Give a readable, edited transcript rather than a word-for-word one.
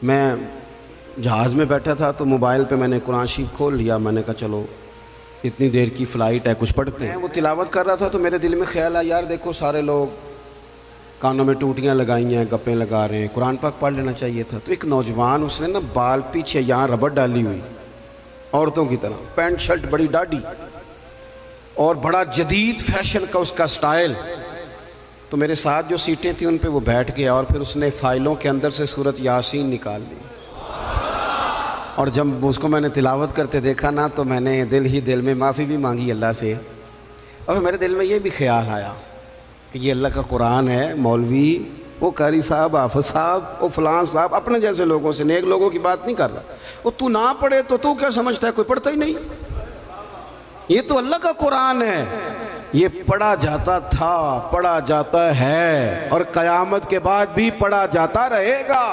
मैं जहाज़ में बैठा था तो मोबाइल पे मैंने कुरान शरीफ खोल लिया। मैंने कहा चलो इतनी देर की फ़्लाइट है, कुछ पढ़ते हैं। वो तिलावत कर रहा था तो मेरे दिल में ख्याल आया, यार देखो सारे लोग कानों में टूटियाँ लगाई हैं, गप्पें लगा रहे हैं, कुरान पाक पढ़ लेना चाहिए था। तो एक नौजवान, उसने ना बाल पीछे यहाँ रबड़ डाली हुई औरतों की तरह, पैंट शर्ट बड़ी दाढ़ी और बड़ा जदीद फैशन का उसका स्टाइल। तो मेरे साथ जो सीटें थी उन पे वो बैठ गया और फिर उसने फ़ाइलों के अंदर से सूरत यासीन निकाल दी। और जब उसको मैंने तिलावत करते देखा ना तो मैंने दिल ही दिल में माफ़ी भी मांगी अल्लाह से। और मेरे दिल में ये भी ख्याल आया कि ये अल्लाह का कुरान है, मौलवी, वो कारी साहब, हाफ़िज़ साहब, वो फ़लाँ साहब, अपने जैसे लोगों से, नेक लोगों की बात नहीं कर रहा। वो तू ना पढ़े तो तू क्या समझता है, कोई पढ़ता ही नहीं। ये तो अल्लाह का कुरान है, ये पढ़ा जाता था, पढ़ा जाता है और क़यामत के बाद भी पढ़ा जाता रहेगा।